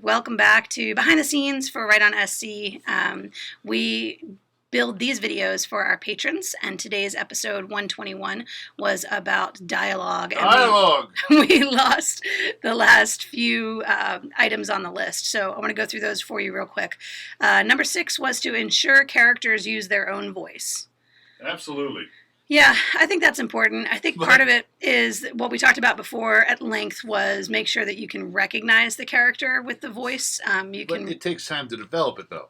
welcome back to Behind the Scenes for Right on SC. We build these videos for our patrons, and today's episode 121 was about dialogue. Dialogue! We lost the last few items on the list, so I want to go through those for you real quick. Number 6 was to ensure characters use their own voice. Absolutely. Yeah, I think that's important. I think part of it is what we talked about before at length was make sure that you can recognize the character with the voice. But it takes time to develop it, though.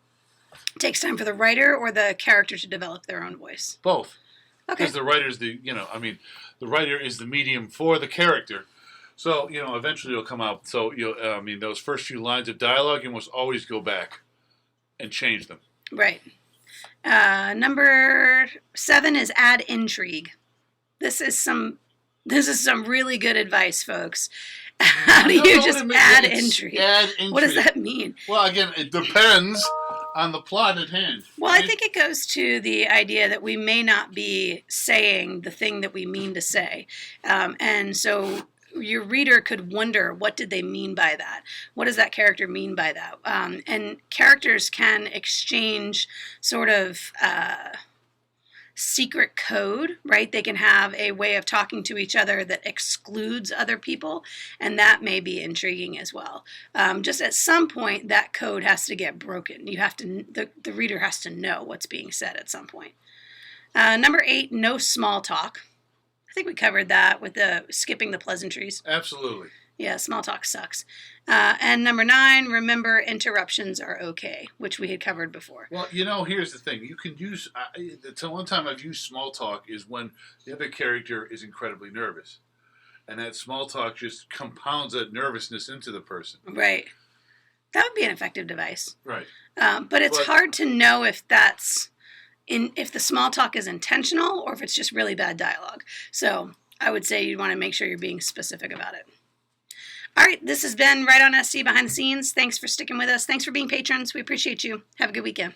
It takes time for the writer or the character to develop their own voice? Both. Okay. Because the writer's the writer is the medium for the character. So, eventually it'll come out. So, those first few lines of dialogue, you must always go back and change them. Right. Number 7 is add intrigue. This is some really good advice, folks. How do you just add intrigue? Add intrigue. What does that mean? Well, again, it depends on the plot at hand. Well, I think it goes to the idea that we may not be saying the thing that we mean to say. And so your reader could wonder, what did they mean by that? What does that character mean by that? And characters can exchange sort of secret code, right? They can have a way of talking to each other that excludes other people, and that may be intriguing as well. Just at some point, that code has to get broken. You have to, the reader has to know what's being said at some point. Number 8, no small talk. I think we covered that with skipping the pleasantries. Absolutely. Yeah, small talk sucks. And number 9, remember interruptions are okay, which we had covered before. Well, here's the thing. You can use, the one time I've used small talk is when the other character is incredibly nervous. And that small talk just compounds that nervousness into the person. Right. That would be an effective device. Right. But it's hard to know if if the small talk is intentional or if it's just really bad dialogue. So I would say you'd want to make sure you're being specific about it. All right, this has been Right on SC Behind the Scenes. Thanks for sticking with us. Thanks for being patrons. We appreciate you. Have a good weekend.